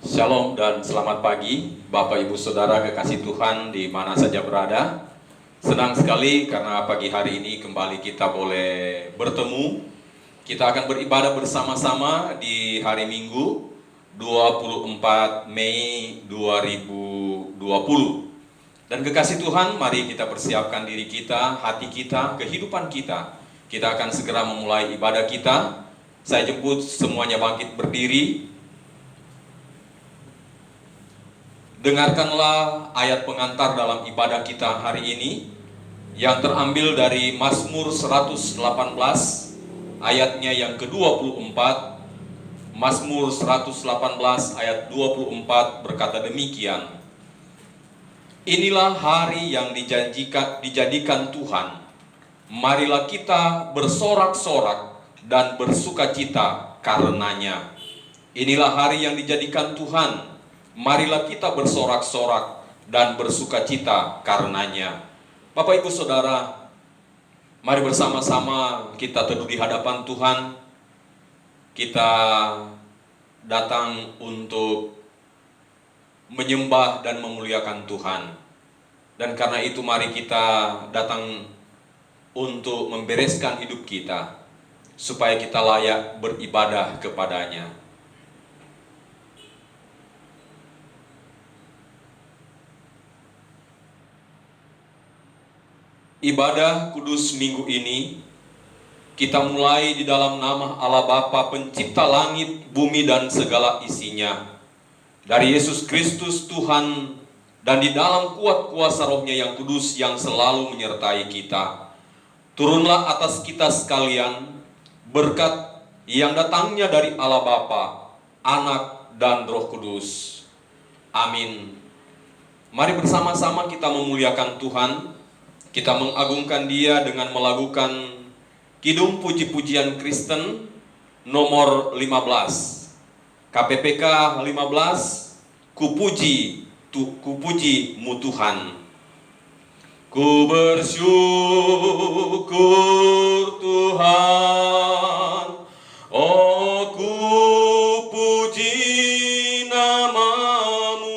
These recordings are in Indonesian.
Shalom dan selamat pagi Bapak Ibu Saudara kekasih Tuhan di mana saja berada. Senang sekali karena pagi hari ini kembali kita boleh bertemu. Kita akan beribadah bersama-sama di hari Minggu 24 Mei 2020. Dan kekasih Tuhan, mari kita persiapkan diri kita, hati kita, kehidupan kita. Kita akan segera memulai ibadah kita. Saya jemput semuanya bangkit berdiri. Dengarkanlah ayat pengantar dalam ibadah kita hari ini yang terambil dari Mazmur 118 ayatnya yang ke-24. Mazmur 118 ayat 24 berkata demikian. Inilah hari yang dijadikan Tuhan. Marilah kita bersorak-sorak dan bersukacita karenanya. Inilah hari yang dijadikan Tuhan. Marilah kita bersorak-sorak dan bersukacita karenanya. Bapak Ibu Saudara, mari bersama-sama kita teduh di hadapan Tuhan. Kita datang untuk menyembah dan memuliakan Tuhan. Dan karena itu mari kita datang untuk membereskan hidup kita, supaya kita layak beribadah kepadanya. Ibadah kudus minggu ini kita mulai di dalam nama Allah Bapa pencipta langit, bumi dan segala isinya, dari Yesus Kristus Tuhan, dan di dalam kuat kuasa Roh-Nya yang kudus yang selalu menyertai kita. Turunlah atas kita sekalian berkat yang datangnya dari Allah Bapa, Anak dan Roh Kudus. Amin. Mari bersama-sama kita memuliakan Tuhan. Kita mengagungkan Dia dengan melakukan Kidung Puji-Pujian Kristen nomor 15. KPPK 15, Kupuji-Mu Tuhan. Ku bersyukur Tuhan, oh ku puji nama-Mu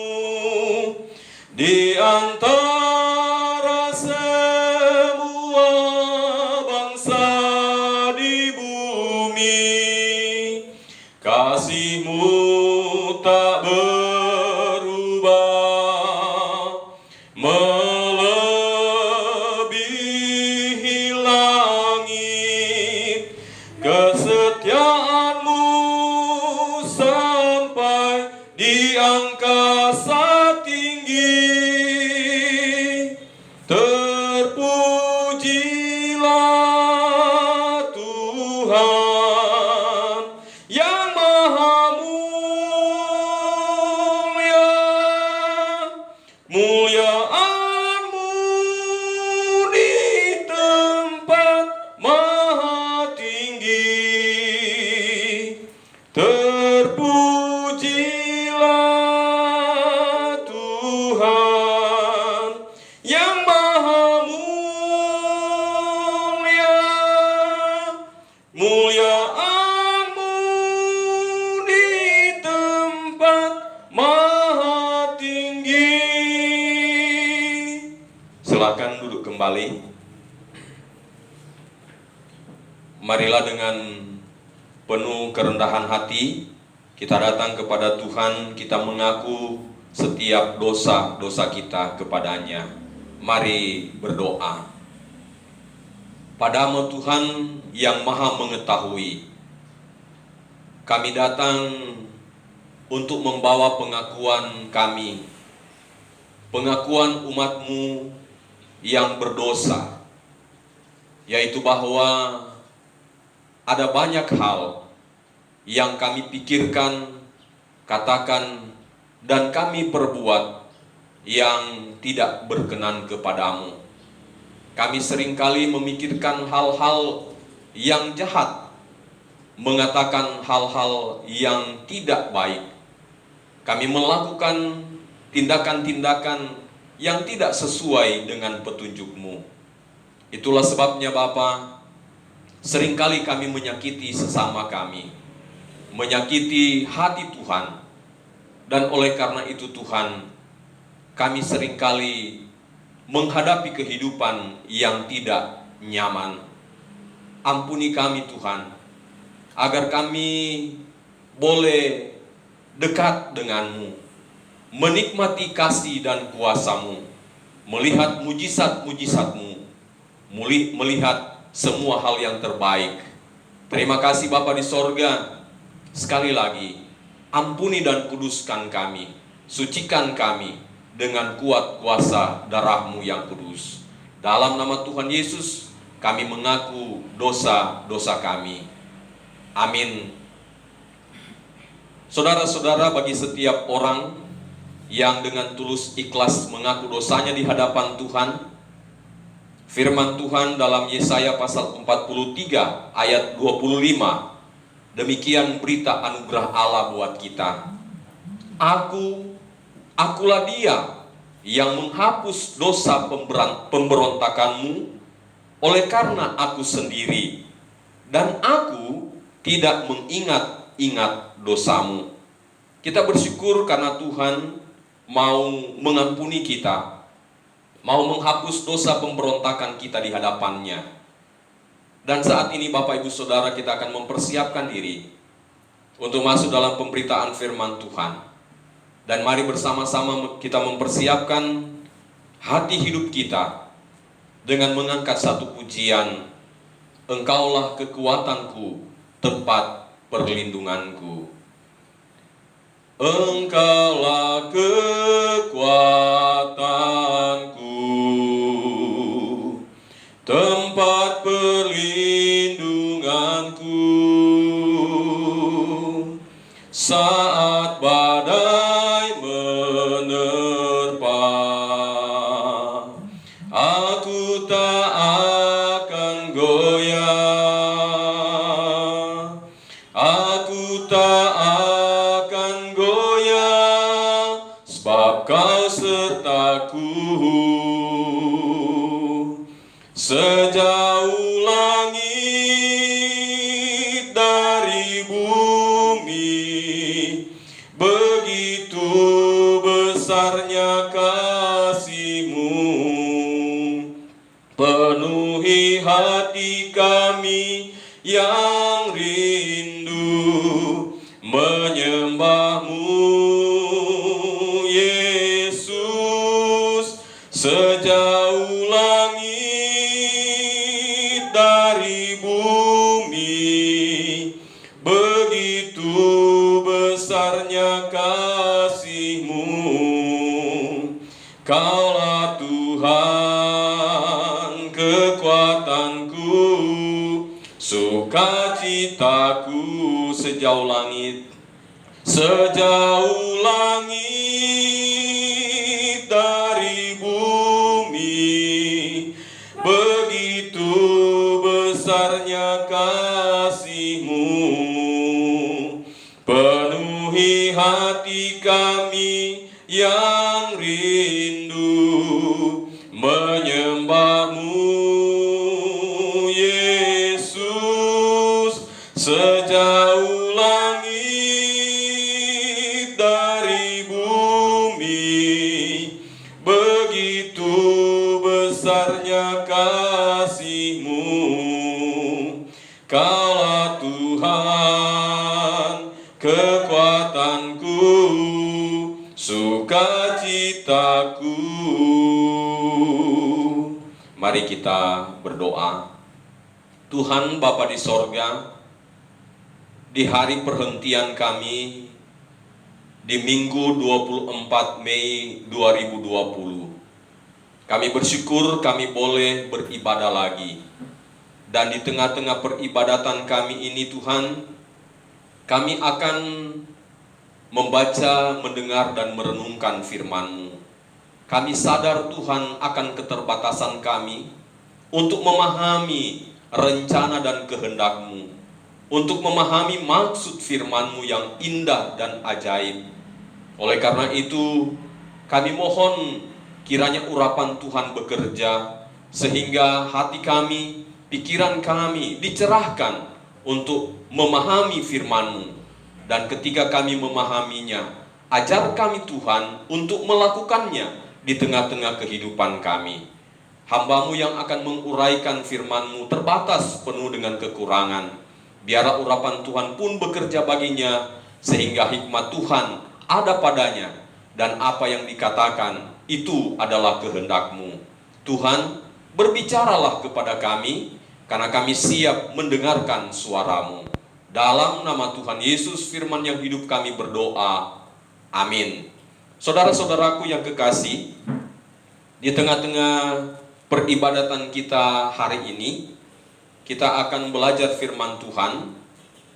di antara semua bangsa di bumi. Kasih-Mu tak berubah, melebihi langit. Kesetiaan-Mu sampai di angkasa tinggi. Terpujilah Tuhan yang maha mulia. Muliaan-Mu di tempat maha tinggi. Terpujilah Tuhan yang maha mulia. Muliaan-Mu di tempat maha tinggi. Silakan duduk kembali. Marilah dengan penuh kerendahan hati kita datang kepada Tuhan, kita mengaku setiap dosa-dosa kita kepadanya. Mari berdoa. Padamu Tuhan yang maha mengetahui, kami datang untuk membawa pengakuan kami, pengakuan umat-Mu yang berdosa, yaitu bahwa ada banyak hal yang kami pikirkan, katakan, dan kami perbuat yang tidak berkenan kepadamu. Kami seringkali memikirkan hal-hal yang jahat, mengatakan hal-hal yang tidak baik. Kami melakukan tindakan-tindakan yang tidak sesuai dengan petunjuk-Mu. Itulah sebabnya Bapa, seringkali kami menyakiti sesama kami, menyakiti hati Tuhan, Dan oleh karena itu Tuhan, kami seringkali menghadapi kehidupan yang tidak nyaman. Ampuni kami Tuhan, agar kami boleh dekat denganmu, menikmati kasih dan kuasa-Mu, melihat mujizat-mujizat-Mu, melihat semua hal yang terbaik. Terima kasih Bapa di sorga. Sekali lagi, ampuni dan kuduskan kami, sucikan kami dengan kuat kuasa darah-Mu yang kudus. Dalam nama Tuhan Yesus, kami mengaku dosa-dosa kami. Amin. Saudara-saudara, bagi setiap orang yang dengan tulus ikhlas mengaku dosanya di hadapan Tuhan, firman Tuhan dalam Yesaya pasal 43 ayat 25, demikian berita anugerah Allah buat kita. Akulah Dia yang menghapus dosa pemberontakanmu oleh karena Aku sendiri, dan Aku tidak mengingat-ingat dosamu. Kita bersyukur karena Tuhan mau mengampuni kita, mau menghapus dosa pemberontakan kita di hadapan-Nya. Dan saat ini Bapak Ibu Saudara, kita akan mempersiapkan diri untuk masuk dalam pemberitaan firman Tuhan. Dan mari bersama-sama kita mempersiapkan hati hidup kita dengan mengangkat satu pujian, Engkaulah kekuatanku, tempat perlindunganku. Engkaulah kekuatanku, tempat perlindunganku. Saat badai menerpa, aku tak akan goyah. Aku tak akan goyah, sebab Kau sertaku. Sejauh langit dari bumi, begitu besarnya kasih-Mu. Penuhi hati kami yang rindu menyembah-Mu, Yesus. Sejauh langit dari bumi, begitu besarnya kasih-Mu. Kaulah Tuhan kekuatanku, sukacitaku. Sejauh langit, sejauh langit dari bumi, begitu besarnya kasih-Mu. Penuhi hati kami yang rindu menyembah-Mu, Yesus. Sejauh langit dari bumi, begitu besarnya kasih-Mu. Kaulah Tuhan kekuatanku, sukacitaku. Mari kita berdoa. Tuhan Bapa di sorga, di hari perhentian kami di Minggu 24 Mei 2020, kami bersyukur kami boleh beribadah lagi. Dan di tengah-tengah peribadatan kami ini Tuhan, kami akan membaca, mendengar, dan merenungkan firman-Mu. Kami sadar Tuhan akan keterbatasan kami untuk memahami rencana dan kehendak-Mu, untuk memahami maksud firman-Mu yang indah dan ajaib. Oleh karena itu, kami mohon kiranya urapan Tuhan bekerja, sehingga hati kami, pikiran kami dicerahkan untuk memahami firman-Mu. Dan ketika kami memahaminya, ajar kami Tuhan untuk melakukannya di tengah-tengah kehidupan kami. Hamba-Mu yang akan menguraikan firman-Mu terbatas penuh dengan kekurangan. Biarlah urapan Tuhan pun bekerja baginya, sehingga hikmat Tuhan ada padanya, dan apa yang dikatakan itu adalah kehendak-Mu. Tuhan, berbicaralah kepada kami, karena kami siap mendengarkan suara-Mu. Dalam nama Tuhan Yesus firman yang hidup kami berdoa. Amin. Saudara-saudaraku yang kekasih, di tengah-tengah peribadatan kita hari ini, kita akan belajar firman Tuhan.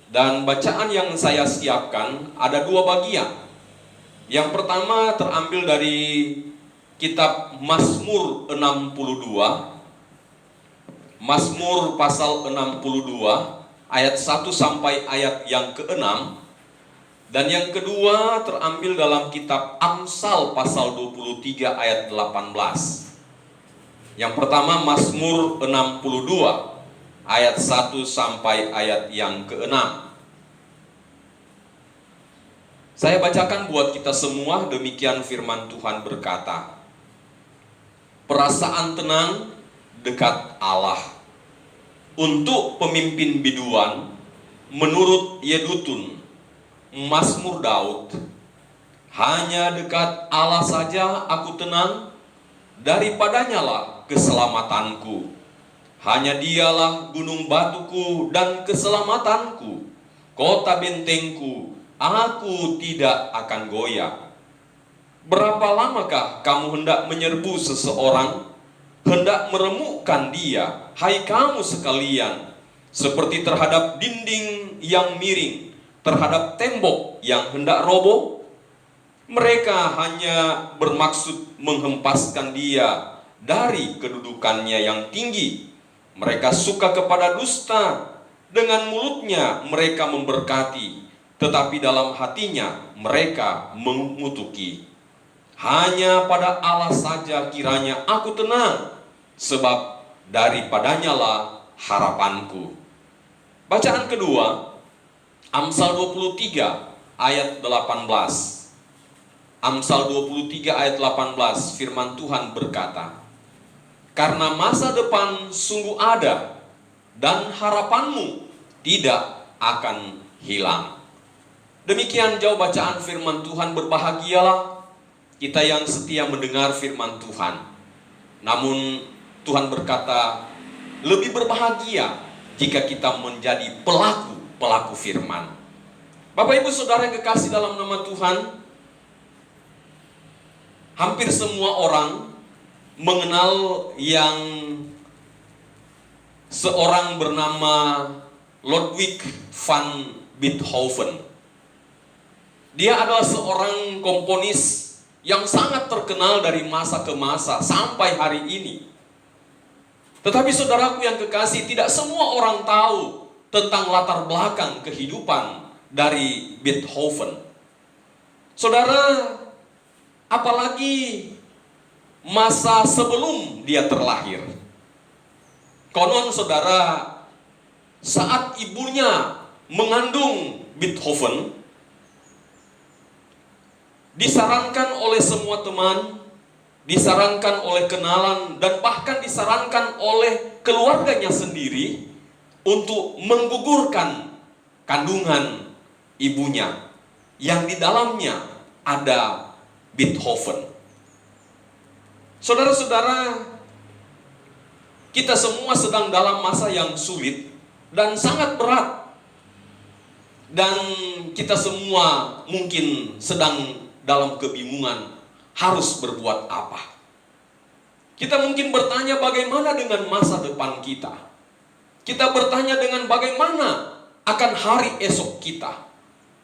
Dan bacaan yang saya siapkan ada dua bagian. Yang pertama terambil dari kitab Mazmur 62. Mazmur pasal 62 ayat 1 sampai ayat yang ke-6. Dan yang kedua terambil dalam kitab Amsal pasal 23 ayat 18. Yang pertama Mazmur 62 ayat 1 sampai ayat yang ke-6. Saya bacakan buat kita semua, demikian firman Tuhan berkata. Perasaan tenang dekat Allah. Untuk pemimpin biduan, menurut Yedutun, Mazmur Daud, hanya dekat Allah saja aku tenang, daripadanya lah keselamatanku. Hanya dialah gunung batuku dan keselamatanku, kota bentengku, aku tidak akan goyah. Berapa lamakah kamu hendak menyerbu seseorang, hendak meremukkan dia, hai kamu sekalian, seperti terhadap dinding yang miring, terhadap tembok yang hendak roboh? Mereka hanya bermaksud menghempaskan dia dari kedudukannya yang tinggi. Mereka suka kepada dusta, dengan mulutnya mereka memberkati, tetapi dalam hatinya mereka mengutuki. Hanya pada Allah saja kiranya aku tenang, sebab daripadanya lah harapanku. Bacaan kedua, Amsal 23 ayat 18. Amsal 23 ayat 18, firman Tuhan berkata, karena masa depan sungguh ada, dan harapanmu tidak akan hilang. Demikian jauh bacaan firman Tuhan. Berbahagialah kita yang setia mendengar firman Tuhan. Namun Tuhan berkata, lebih berbahagia jika kita menjadi pelaku firman. Bapak Ibu Saudara yang kekasih dalam nama Tuhan, hampir semua orang mengenal yang seorang bernama Ludwig van Beethoven. Dia adalah seorang komponis yang sangat terkenal dari masa ke masa sampai hari ini. Tetapi saudaraku yang kekasih, tidak semua orang tahu tentang latar belakang kehidupan dari Beethoven. Saudara, apalagi masa sebelum dia terlahir. Konon saudara, saat ibunya mengandung Beethoven, disarankan oleh semua teman, disarankan oleh kenalan, dan bahkan disarankan oleh keluarganya sendiri untuk menggugurkan kandungan ibunya yang di dalamnya ada Beethoven. Saudara-saudara, kita semua sedang dalam masa yang sulit dan sangat berat. Dan kita semua mungkin sedang dalam kebingungan harus berbuat apa. Kita mungkin bertanya bagaimana dengan masa depan kita. Kita bertanya dengan bagaimana akan hari esok kita.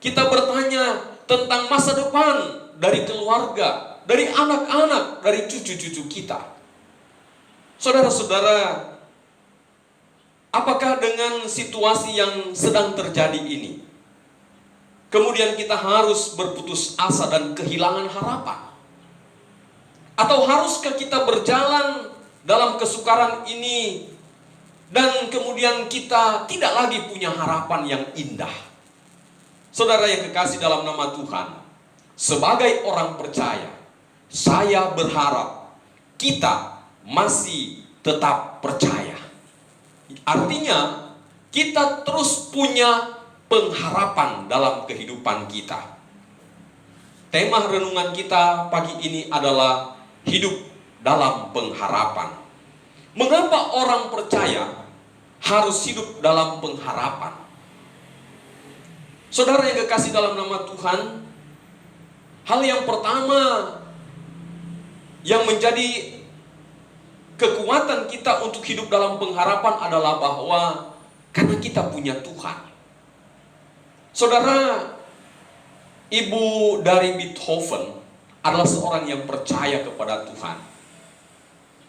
Kita bertanya tentang masa depan dari keluarga, dari anak-anak, dari cucu-cucu kita. Saudara-saudara, apakah dengan situasi yang sedang terjadi ini, kemudian kita harus berputus asa dan kehilangan harapan? Atau haruskah kita berjalan dalam kesukaran ini dan kemudian kita tidak lagi punya harapan yang indah? Saudara yang kekasih dalam nama Tuhan, sebagai orang percaya, saya berharap kita masih tetap percaya. Artinya, kita terus punya pengharapan dalam kehidupan kita. Tema renungan kita pagi ini adalah hidup dalam pengharapan. Mengapa orang percaya harus hidup dalam pengharapan? Saudara yang kekasih dalam nama Tuhan, hal yang pertama yang menjadi kekuatan kita untuk hidup dalam pengharapan adalah bahwa karena kita punya Tuhan. Saudara, ibu dari Beethoven adalah seorang yang percaya kepada Tuhan.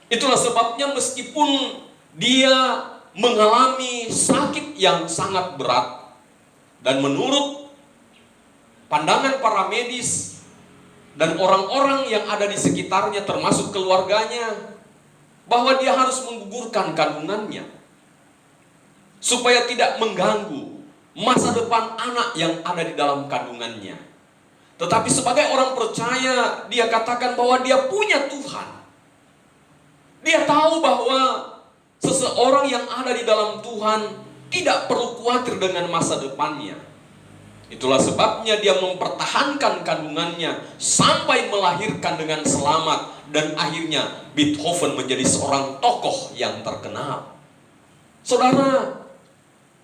Itulah sebabnya meskipun dia mengalami sakit yang sangat berat, dan menurut pandangan para medis dan orang-orang yang ada di sekitarnya termasuk keluarganya, bahwa dia harus menggugurkan kandungannya supaya tidak mengganggu masa depan anak yang ada di dalam kandungannya. Tetapi sebagai orang percaya, dia katakan bahwa dia punya Tuhan. Dia tahu bahwa seseorang yang ada di dalam Tuhan tidak perlu khawatir dengan masa depannya. Itulah sebabnya dia mempertahankan kandungannya sampai melahirkan dengan selamat. Dan akhirnya Beethoven menjadi seorang tokoh yang terkenal. Saudara,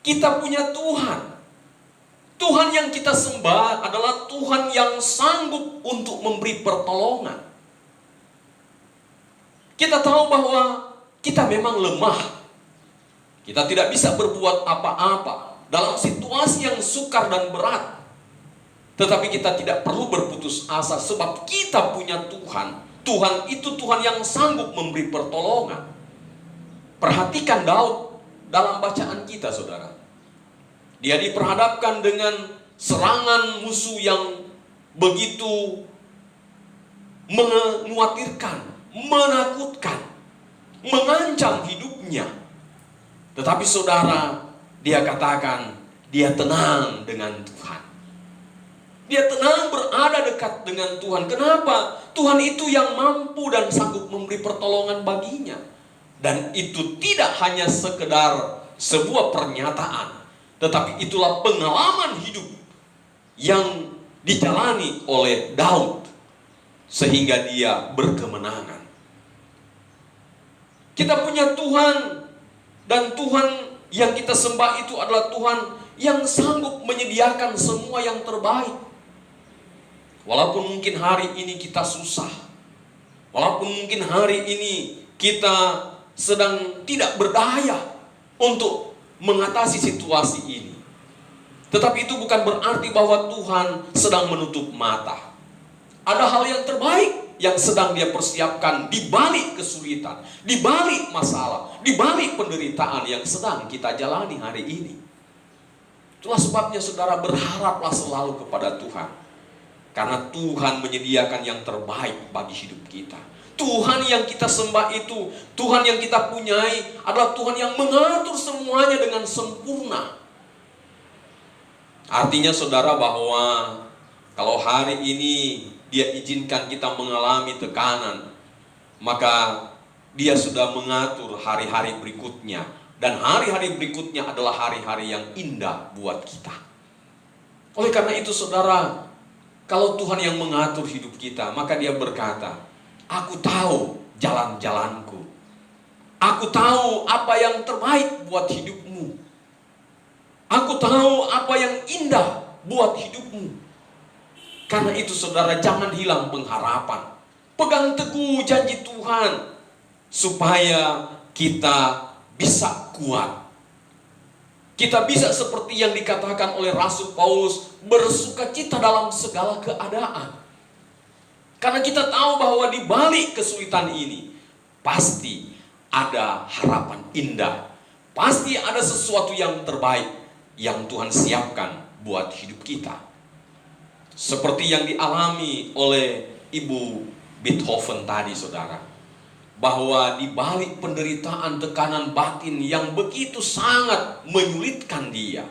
kita punya Tuhan. Tuhan yang kita sembah adalah Tuhan yang sanggup untuk memberi pertolongan. Kita tahu bahwa kita memang lemah. Kita tidak bisa berbuat apa-apa dalam situasi yang sukar dan berat. Tetapi kita tidak perlu berputus asa sebab kita punya Tuhan. Tuhan itu Tuhan yang sanggup memberi pertolongan. Perhatikan Daud dalam bacaan kita, saudara. Dia diperhadapkan dengan serangan musuh yang begitu mengkhawatirkan, menakutkan, mengancam hidupnya. Tetapi saudara, dia katakan, dia tenang dengan Tuhan. Dia tenang berada dekat dengan Tuhan. Kenapa? Tuhan itu yang mampu dan sanggup memberi pertolongan baginya. Dan itu tidak hanya sekedar sebuah pernyataan, tetapi itulah pengalaman hidup yang dijalani oleh Daud sehingga dia berkemenangan. Kita punya Tuhan, dan Tuhan yang kita sembah itu adalah Tuhan yang sanggup menyediakan semua yang terbaik. Walaupun mungkin hari ini kita susah, walaupun mungkin hari ini kita sedang tidak berdaya untuk mengatasi situasi ini, tetapi itu bukan berarti bahwa Tuhan sedang menutup mata. Ada hal yang terbaik yang sedang dia persiapkan di balik kesulitan, di balik masalah, di balik penderitaan yang sedang kita jalani hari ini. Itulah sebabnya saudara, berharaplah selalu kepada Tuhan. Karena Tuhan menyediakan yang terbaik bagi hidup kita. Tuhan yang kita sembah itu, Tuhan yang kita punyai adalah Tuhan yang mengatur semuanya dengan sempurna. Artinya saudara, bahwa kalau hari ini Dia izinkan kita mengalami tekanan, maka Dia sudah mengatur hari-hari berikutnya. Dan hari-hari berikutnya adalah hari-hari yang indah buat kita. Oleh karena itu saudara, kalau Tuhan yang mengatur hidup kita, maka Dia berkata, aku tahu jalan-jalanku. Aku tahu apa yang terbaik buat hidupmu. Aku tahu apa yang indah buat hidupmu. Karena itu saudara, jangan hilang pengharapan. Pegang teguh janji Tuhan, supaya kita bisa kuat. Kita bisa seperti yang dikatakan oleh Rasul Paulus, bersukacita dalam segala keadaan. Karena kita tahu bahwa di balik kesulitan ini pasti ada harapan indah. Pasti ada sesuatu yang terbaik yang Tuhan siapkan buat hidup kita. Seperti yang dialami oleh Ibu Beethoven tadi saudara, bahwa di balik penderitaan, tekanan batin yang begitu sangat menyulitkan dia,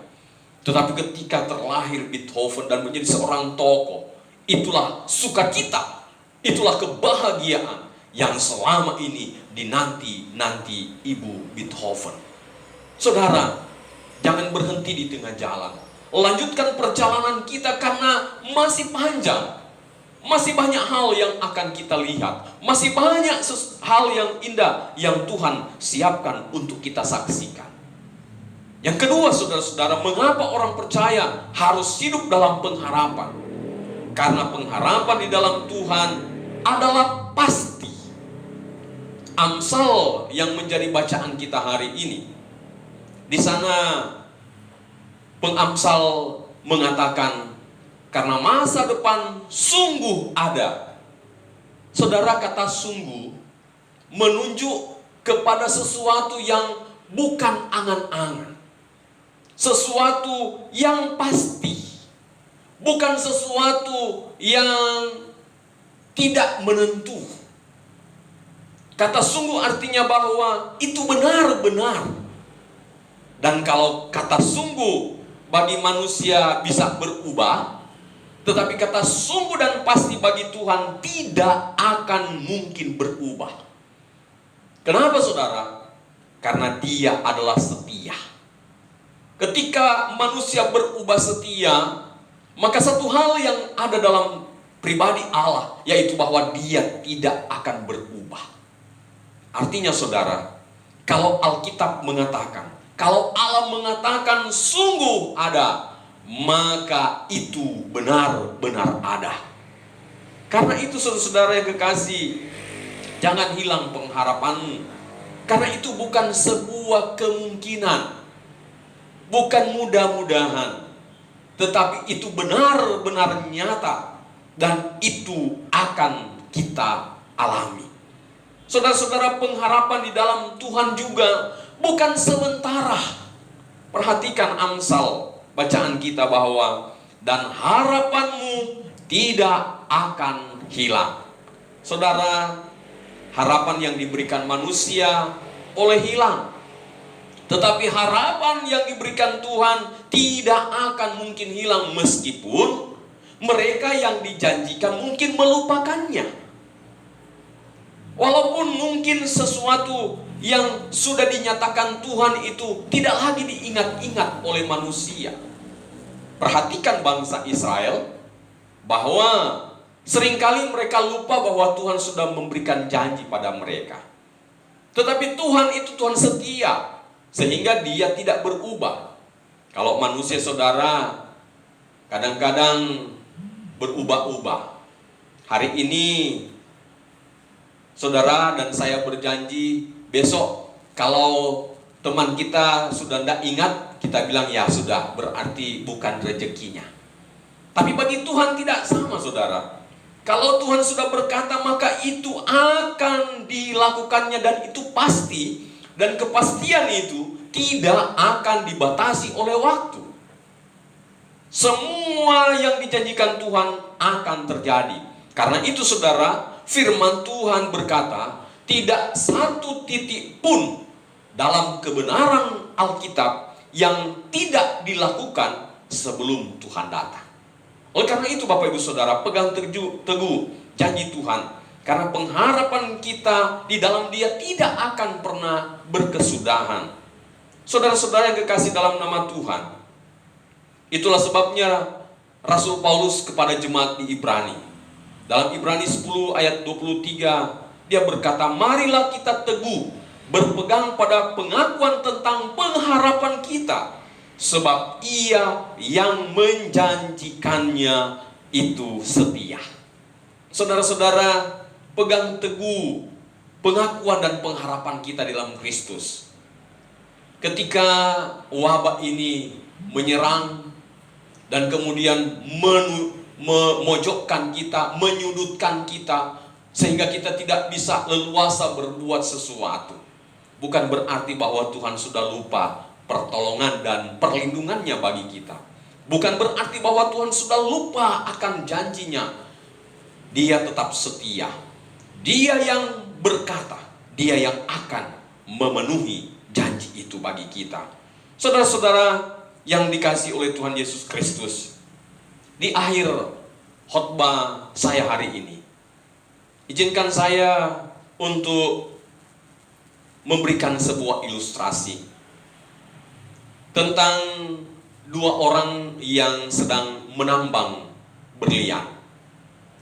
tetapi ketika terlahir Beethoven dan menjadi seorang tokoh, itulah sukacita, itulah kebahagiaan yang selama ini dinanti-nanti Ibu Biethoven. Saudara, jangan berhenti di tengah jalan. Lanjutkan perjalanan kita karena masih panjang. Masih banyak hal yang akan kita lihat. Masih banyak hal yang indah yang Tuhan siapkan untuk kita saksikan. Yang kedua, saudara-saudara, mengapa orang percaya harus hidup dalam pengharapan? Karena pengharapan di dalam Tuhan adalah pasti. Amsal yang menjadi bacaan kita hari ini, di sana pengamsal mengatakan, karena masa depan sungguh ada. Saudara, kata sungguh menunjuk kepada sesuatu yang bukan angan-angan, sesuatu yang pasti, bukan sesuatu yang tidak menentu. Kata sungguh artinya bahwa itu benar-benar. Dan kalau kata sungguh bagi manusia bisa berubah, tetapi kata sungguh dan pasti bagi Tuhan tidak akan mungkin berubah. Kenapa, saudara? Karena Dia adalah setia. Ketika manusia berubah setia, maka satu hal yang ada dalam pribadi Allah, yaitu bahwa Dia tidak akan berubah. Artinya, saudara, kalau Alkitab mengatakan, kalau Allah mengatakan sungguh ada, maka itu benar-benar ada. Karena itu, saudara-saudara yang kekasih, jangan hilang pengharapanmu. Karena itu bukan sebuah kemungkinan, bukan mudah-mudahan, tetapi itu benar-benar nyata, dan itu akan kita alami. Saudara-saudara, pengharapan di dalam Tuhan juga bukan sementara. Perhatikan Amsal bacaan kita bahwa dan harapanmu tidak akan hilang. Saudara, harapan yang diberikan manusia oleh hilang, tetapi harapan yang diberikan Tuhan tidak akan mungkin hilang, meskipun mereka yang dijanjikan mungkin melupakannya. Walaupun mungkin sesuatu yang sudah dinyatakan Tuhan itu tidak lagi diingat-ingat oleh manusia. Perhatikan bangsa Israel, bahwa seringkali mereka lupa bahwa Tuhan sudah memberikan janji pada mereka. Tetapi Tuhan itu Tuhan setia, sehingga Dia tidak berubah. Kalau manusia, saudara, kadang-kadang berubah-ubah. Hari ini saudara dan saya berjanji, besok kalau teman kita sudah tidak ingat, kita bilang ya sudah, berarti bukan rezekinya. Tapi bagi Tuhan tidak sama, saudara. Kalau Tuhan sudah berkata, maka itu akan dilakukannya, dan itu pasti. Dan kepastian itu tidak akan dibatasi oleh waktu. Semua yang dijanjikan Tuhan akan terjadi. Karena itu, saudara, firman Tuhan berkata, tidak satu titik pun dalam kebenaran Alkitab yang tidak dilakukan sebelum Tuhan datang. Oleh karena itu, Bapak Ibu Saudara, pegang teguh janji Tuhan. Karena pengharapan kita di dalam Dia tidak akan pernah berkesudahan. Saudara-saudara yang kekasih dalam nama Tuhan, itulah sebabnya Rasul Paulus kepada jemaat di Ibrani, dalam Ibrani 10 ayat 23, dia berkata, marilah kita teguh berpegang pada pengakuan tentang pengharapan kita, sebab Ia yang menjanjikannya itu setia. Saudara-saudara, pegang teguh pengakuan dan pengharapan kita dalam Kristus. Ketika wabah ini menyerang dan kemudian memojokkan kita, menyudutkan kita, sehingga kita tidak bisa leluasa berbuat sesuatu, bukan berarti bahwa Tuhan sudah lupa pertolongan dan perlindungannya bagi kita. Bukan berarti bahwa Tuhan sudah lupa akan janjinya. Dia tetap setia. Dia yang berkata, Dia yang akan memenuhi janji itu bagi kita. Saudara-saudara yang dikasihi oleh Tuhan Yesus Kristus, di akhir khotbah saya hari ini. Izinkan saya untuk memberikan sebuah ilustrasi tentang dua orang yang sedang menambang berlian.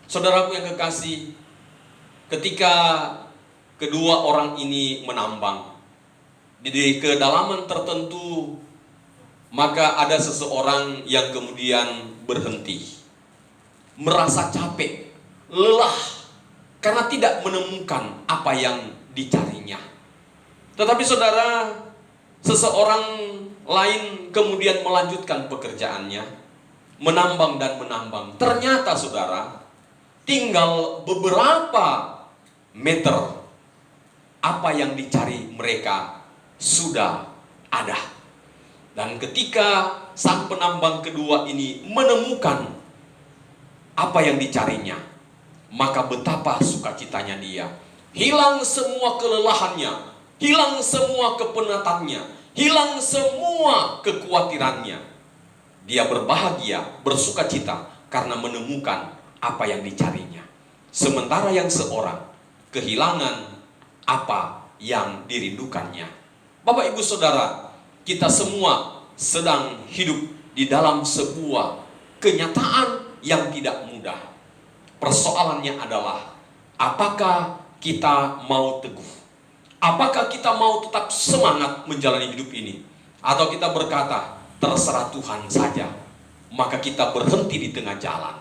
Saudaraku yang kekasih, ketika kedua orang ini menambang di kedalaman tertentu, maka ada seseorang yang kemudian berhenti, merasa capek, lelah, karena tidak menemukan apa yang dicarinya. Tetapi saudara, seseorang lain kemudian melanjutkan pekerjaannya, menambang dan menambang. Ternyata saudara, tinggal beberapa meter, apa yang dicari mereka sudah ada. Dan ketika sang penambang kedua ini menemukan apa yang dicarinya, maka betapa sukacitanya dia. Hilang semua kelelahannya, hilang semua kepenatannya, hilang semua kekhawatirannya. Dia berbahagia, bersukacita karena menemukan apa yang dicarinya. Sementara yang seorang kehilangan apa yang dirindukannya. Bapak Ibu Saudara, kita semua sedang hidup di dalam sebuah kenyataan yang tidak mudah. Persoalannya adalah, apakah kita mau teguh? Apakah kita mau tetap semangat menjalani hidup ini? Atau kita berkata, terserah Tuhan saja, maka kita berhenti di tengah jalan.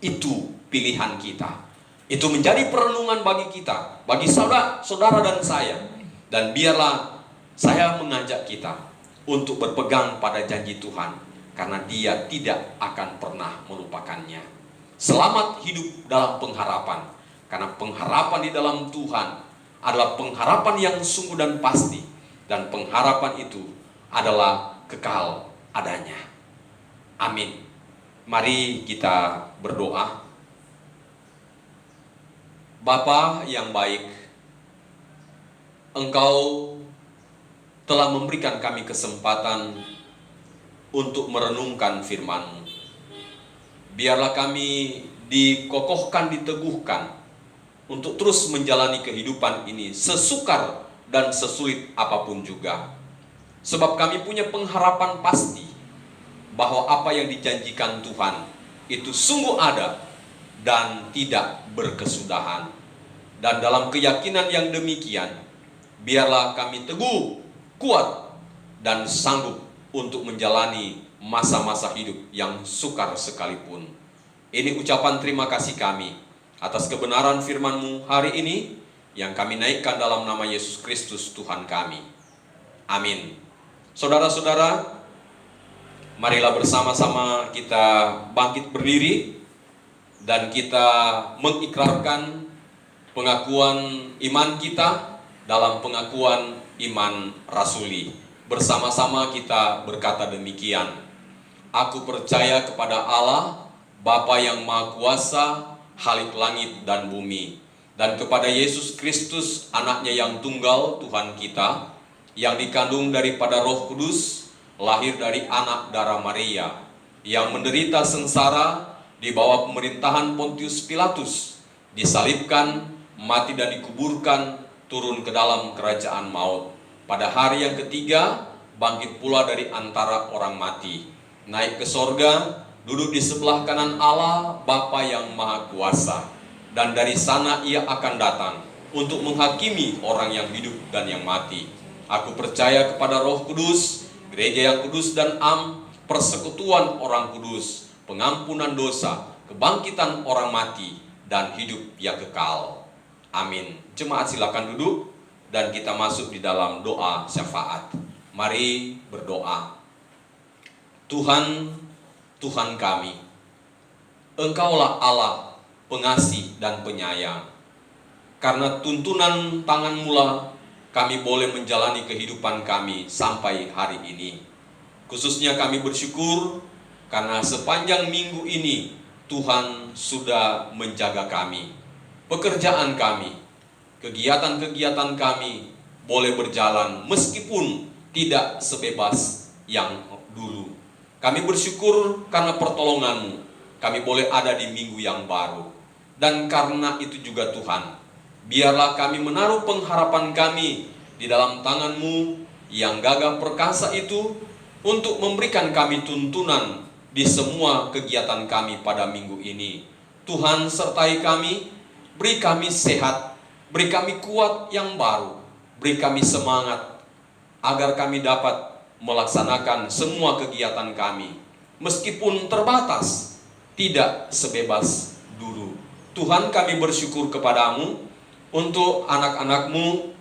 Itu pilihan kita. Itu menjadi perenungan bagi kita, bagi saudara dan saya. Dan biarlah saya mengajak kita untuk berpegang pada janji Tuhan, karena Dia tidak akan pernah melupakannya. Selamat hidup dalam pengharapan, karena pengharapan di dalam Tuhan adalah pengharapan yang sungguh dan pasti, dan pengharapan itu adalah kekal adanya. Amin. Mari kita berdoa. Bapa yang baik, Engkau telah memberikan kami kesempatan untuk merenungkan firman-Mu. Biarlah kami dikokohkan, diteguhkan untuk terus menjalani kehidupan ini sesukar dan sesulit apapun juga. Sebab kami punya pengharapan pasti bahwa apa yang dijanjikan Tuhan itu sungguh ada dan tidak berkesudahan. Dan dalam keyakinan yang demikian, biarlah kami teguh, kuat, dan sanggup untuk menjalani masa-masa hidup yang sukar sekalipun. Ini ucapan terima kasih kami atas kebenaran firman-Mu hari ini yang kami naikkan dalam nama Yesus Kristus Tuhan kami. Amin. Saudara-saudara, marilah bersama-sama kita bangkit berdiri dan kita mengikrarkan pengakuan iman kita dalam pengakuan iman rasuli. Bersama-sama kita berkata demikian. Aku percaya kepada Allah, Bapa yang Maha Kuasa, Khalik langit dan bumi, dan kepada Yesus Kristus, anaknya yang tunggal, Tuhan kita, yang dikandung daripada Roh Kudus, lahir dari anak darah Maria, yang menderita sengsara di bawah pemerintahan Pontius Pilatus, disalibkan, mati dan dikuburkan, turun ke dalam kerajaan maut. Pada hari yang ketiga, bangkit pula dari antara orang mati, naik ke sorga, duduk di sebelah kanan Allah, Bapa yang Maha Kuasa. Dan dari sana Ia akan datang untuk menghakimi orang yang hidup dan yang mati. Aku percaya kepada Roh Kudus, gereja yang kudus dan am, persekutuan orang kudus, pengampunan dosa, kebangkitan orang mati, dan hidup yang kekal. Amin. Jemaat silakan duduk dan kita masuk di dalam doa syafaat. Mari berdoa. Tuhan, Tuhan kami, Engkaulah Allah pengasih dan penyayang. Karena tuntunan tangan-Mu lah kami boleh menjalani kehidupan kami sampai hari ini. Khususnya kami bersyukur karena sepanjang minggu ini Tuhan sudah menjaga kami. Pekerjaan kami, kegiatan-kegiatan kami boleh berjalan meskipun tidak sebebas yang dulu. Kami bersyukur karena pertolongan-Mu. kami boleh ada di minggu yang baru. Dan karena itu juga Tuhan, biarlah kami menaruh pengharapan kami di dalam tangan-Mu yang gagah perkasa itu untuk memberikan kami tuntunan di semua kegiatan kami pada minggu ini. Tuhan sertai kami, beri kami sehat, beri kami kuat yang baru, beri kami semangat agar kami dapat melaksanakan semua kegiatan kami. Meskipun terbatas, tidak sebebas dulu. Tuhan, kami bersyukur kepadamu untuk anak-anak-Mu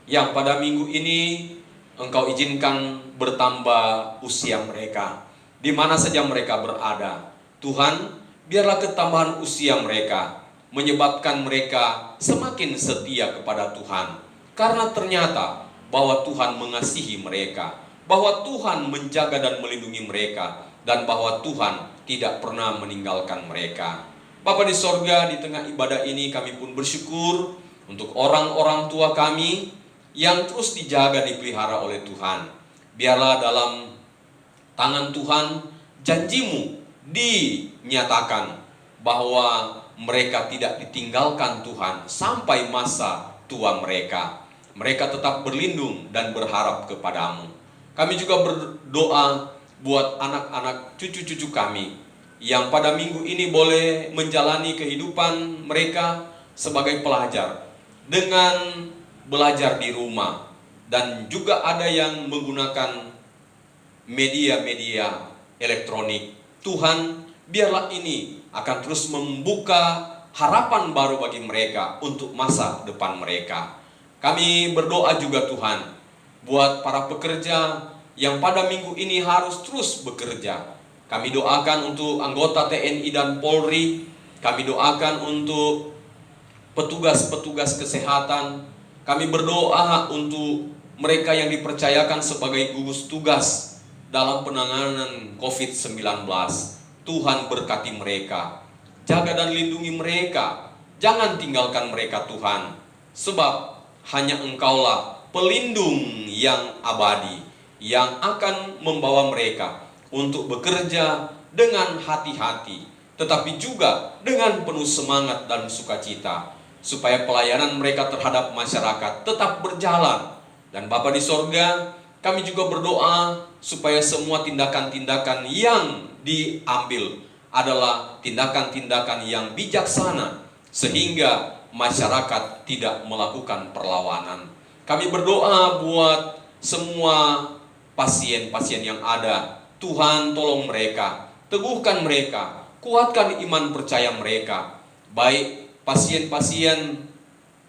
yang pada minggu ini Engkau izinkan bertambah usia mereka, di mana saja mereka berada. Tuhan, biarlah ketambahan usia mereka menyebabkan mereka semakin setia kepada Tuhan. Karena ternyata bahwa Tuhan mengasihi mereka, bahwa Tuhan menjaga dan melindungi mereka, dan bahwa Tuhan tidak pernah meninggalkan mereka. Bapa di sorga, di tengah ibadah ini kami pun bersyukur untuk orang-orang tua kami yang terus dijaga, dipelihara oleh Tuhan. Biarlah dalam tangan Tuhan janji-Mu dinyatakan bahwa mereka tidak ditinggalkan Tuhan sampai masa tua mereka. Mereka tetap berlindung dan berharap kepadamu. Kami juga berdoa buat anak-anak cucu-cucu kami yang pada minggu ini boleh menjalani kehidupan mereka sebagai pelajar dengan belajar di rumah, dan juga ada yang menggunakan media-media elektronik. Tuhan, biarlah ini akan terus membuka harapan baru bagi mereka untuk masa depan mereka. Kami berdoa juga Tuhan buat para pekerja yang pada minggu ini harus terus bekerja. Kami doakan untuk anggota TNI dan Polri. Kami doakan untuk petugas-petugas kesehatan. Kami berdoa untuk mereka yang dipercayakan sebagai gugus tugas dalam penanganan COVID-19. Tuhan berkati mereka, jaga dan lindungi mereka, jangan tinggalkan mereka Tuhan, sebab hanya Engkaulah pelindung yang abadi, yang akan membawa mereka untuk bekerja dengan hati-hati, tetapi juga dengan penuh semangat dan sukacita, supaya pelayanan mereka terhadap masyarakat tetap berjalan. Dan Bapa di sorga, kami juga berdoa supaya semua tindakan-tindakan yang diambil adalah tindakan-tindakan yang bijaksana, sehingga masyarakat tidak melakukan perlawanan. Kami berdoa buat semua pasien-pasien yang ada. Tuhan, tolong mereka, teguhkan mereka, kuatkan iman percaya mereka. Baik pasien-pasien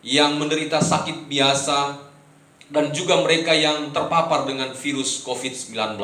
yang menderita sakit biasa dan juga mereka yang terpapar dengan virus COVID-19.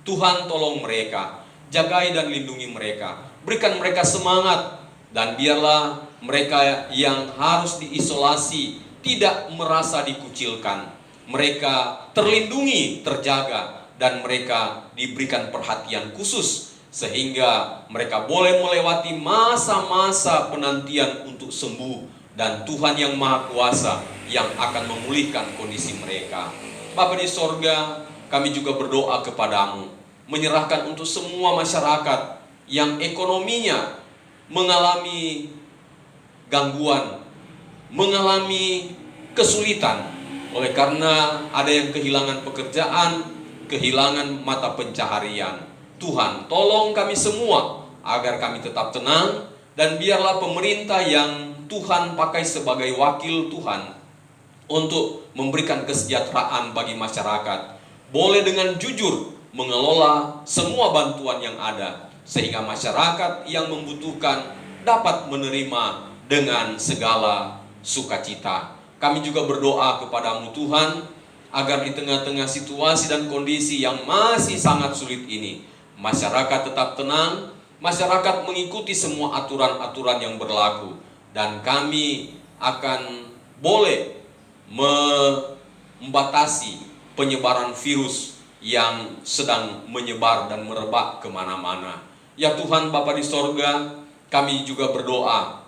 Tuhan, tolong mereka, jagai dan lindungi mereka, berikan mereka semangat, dan biarlah mereka yang harus diisolasi tidak merasa dikucilkan. Mereka terlindungi, terjaga, dan mereka diberikan perhatian khusus, sehingga mereka boleh melewati masa-masa penantian untuk sembuh, dan Tuhan yang Maha Kuasa yang akan memulihkan kondisi mereka. Bapa di sorga, kami juga berdoa kepadamu, menyerahkan untuk semua masyarakat yang ekonominya mengalami gangguan, mengalami kesulitan, oleh karena ada yang kehilangan pekerjaan, kehilangan mata pencaharian. Tuhan, tolong kami semua agar kami tetap tenang, dan biarlah pemerintah yang Tuhan pakai sebagai wakil Tuhan untuk memberikan kesejahteraan bagi masyarakat, boleh dengan jujur mengelola semua bantuan yang ada, sehingga masyarakat yang membutuhkan dapat menerima dengan segala sukacita. Kami juga berdoa kepadamu Tuhan, agar di tengah-tengah situasi dan kondisi yang masih sangat sulit ini, masyarakat tetap tenang, masyarakat mengikuti semua aturan-aturan yang berlaku, dan kami akan boleh membatasi penyebaran virus yang sedang menyebar dan merebak kemana-mana. Ya Tuhan Bapa di sorga, kami juga berdoa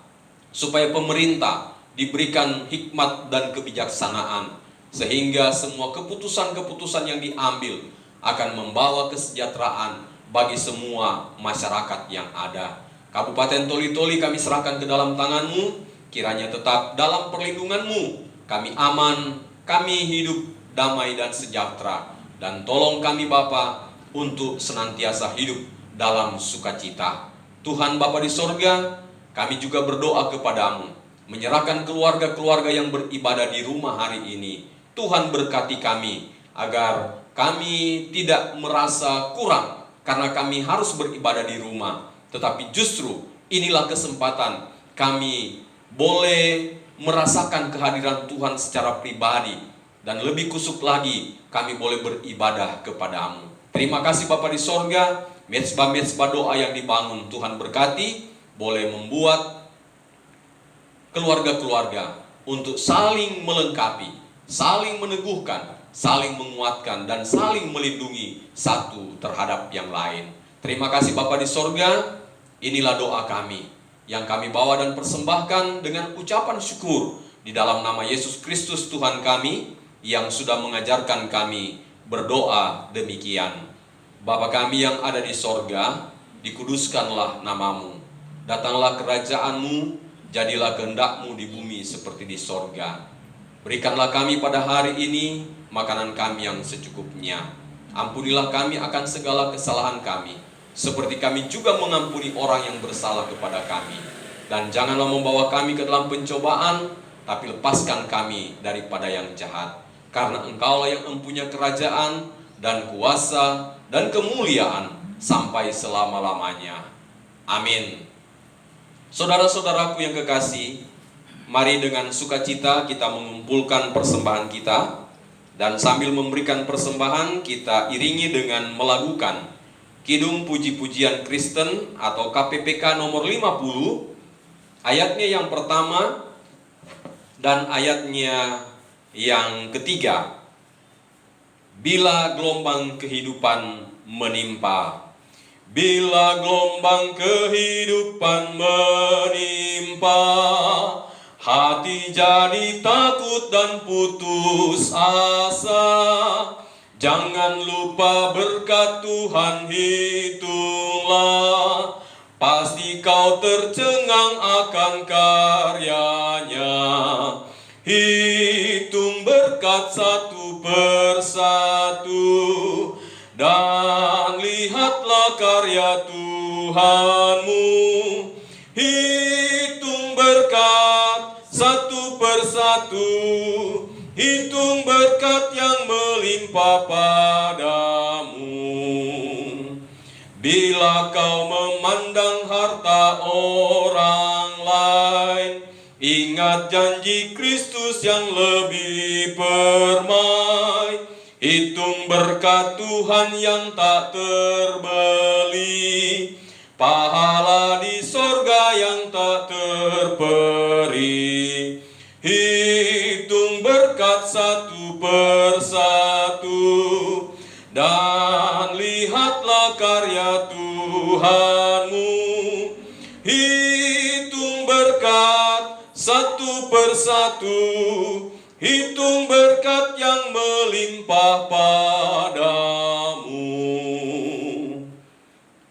supaya pemerintah diberikan hikmat dan kebijaksanaan, sehingga semua keputusan-keputusan yang diambil akan membawa kesejahteraan bagi semua masyarakat yang ada. Kabupaten Toli-Toli kami serahkan ke dalam tangan-Mu, kiranya tetap dalam perlindungan-Mu. Kami aman, kami hidup damai dan sejahtera. Dan tolong kami Bapa untuk senantiasa hidup dalam sukacita. Tuhan Bapa di sorga, kami juga berdoa kepadamu, menyerahkan keluarga-keluarga yang beribadah di rumah hari ini. Tuhan berkati kami, agar kami tidak merasa kurang karena kami harus beribadah di rumah. Tetapi justru inilah kesempatan kami boleh merasakan kehadiran Tuhan secara pribadi. Dan lebih kusuk lagi, kami boleh beribadah kepadamu. Terima kasih Bapa di sorga, mezbah-mezbah doa yang dibangun Tuhan berkati, boleh membuat keluarga-keluarga untuk saling melengkapi, saling meneguhkan, saling menguatkan, dan saling melindungi satu terhadap yang lain. Terima kasih Bapa di sorga. Inilah doa kami yang kami bawa dan persembahkan dengan ucapan syukur di dalam nama Yesus Kristus Tuhan kami yang sudah mengajarkan kami berdoa demikian. Bapa kami yang ada di sorga, dikuduskanlah namamu. Datanglah kerajaan-Mu, jadilah kehendak-Mu di bumi seperti di sorga. Berikanlah kami pada hari ini makanan kami yang secukupnya. Ampunilah kami akan segala kesalahan kami, seperti kami juga mengampuni orang yang bersalah kepada kami. Dan janganlah membawa kami ke dalam pencobaan, tapi lepaskan kami daripada yang jahat. Karena Engkaulah yang mempunyai kerajaan dan kuasa dan kemuliaan sampai selama-lamanya. Amin. Saudara-saudaraku yang kekasih, mari dengan sukacita kita mengumpulkan persembahan kita. Dan sambil memberikan persembahan, kita iringi dengan melakukan Kidung Puji-Pujian Kristen atau KPPK nomor 50, ayatnya yang pertama dan ayatnya yang ketiga. Bila gelombang kehidupan menimpa, bila gelombang kehidupan menimpa, hati jadi takut dan putus asa. Jangan lupa berkat Tuhan hitunglah, pasti kau tercengang akan karyanya. Hitung berkat satu persatu, dan lihatlah karya Tuhanmu. Hitung berkat satu persatu, hitung berkat yang melimpah padamu. Bila kau memandang harta orang lain, ingat janji Kristus yang lebih permai. Hitung berkat Tuhan yang tak terbeli, pahala di sorga yang tak terperi. Hitung berkat satu persatu, dan lihatlah karya Tuhanmu. Hitung berkat satu persatu, hitung berkat yang melimpah padamu.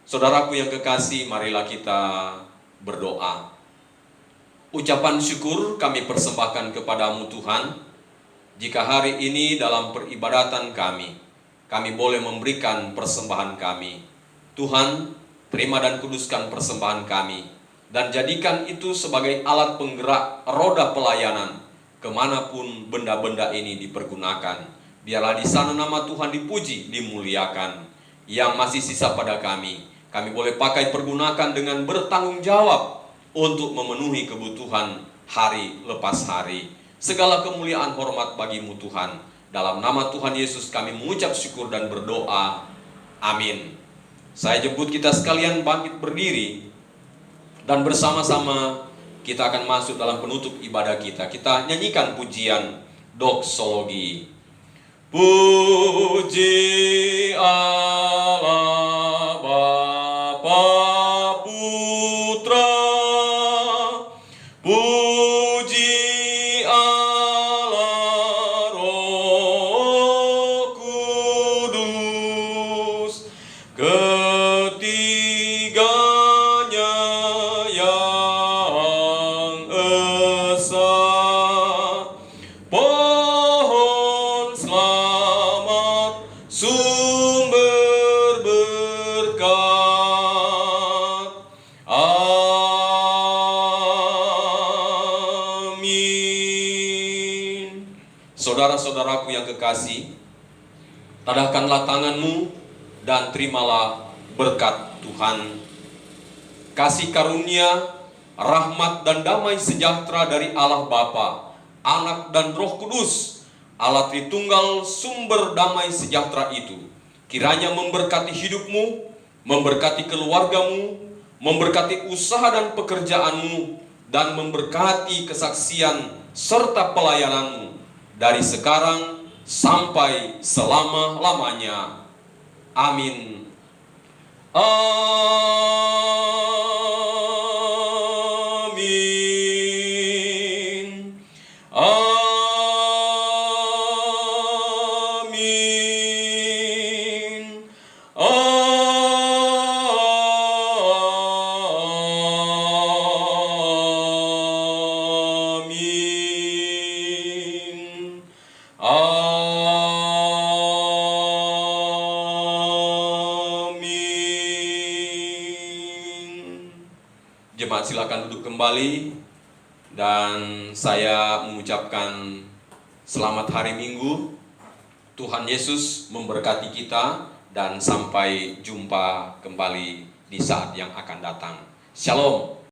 Saudaraku yang kekasih, marilah kita berdoa. Ucapan syukur kami persembahkan kepadamu Tuhan, jika hari ini dalam peribadatan kami boleh memberikan persembahan kami. Tuhan, terima dan kuduskan persembahan kami, dan jadikan itu sebagai alat penggerak roda pelayanan kemanapun benda-benda ini dipergunakan. Biarlah di sana nama Tuhan dipuji, dimuliakan. Yang masih sisa pada kami boleh pakai pergunakan dengan bertanggung jawab untuk memenuhi kebutuhan hari lepas hari. Segala kemuliaan hormat bagimu Tuhan. Dalam nama Tuhan Yesus kami mengucap syukur dan berdoa. Amin. Saya jemput kita sekalian bangkit berdiri, dan bersama-sama kita akan masuk dalam penutup ibadah kita. Kita nyanyikan pujian doksologi. Puji Allah Bapa Putra, puji Allah Roh Kudus. saudara-saudaraku yang kekasih, tadahkanlah tanganmu dan terimalah berkat Tuhan. Kasih karunia, rahmat dan damai sejahtera dari Allah Bapa, Anak dan Roh Kudus, Allah Tritunggal sumber damai sejahtera itu, kiranya memberkati hidupmu, memberkati keluargamu, memberkati usaha dan pekerjaanmu, dan memberkati kesaksian serta pelayananmu dari sekarang sampai selama-lamanya. Amin. Amin. Amin. Amin. Amin. Jemaat silakan duduk kembali dan saya mengucapkan selamat hari Minggu. Tuhan Yesus memberkati kita dan sampai jumpa kembali di saat yang akan datang. Shalom.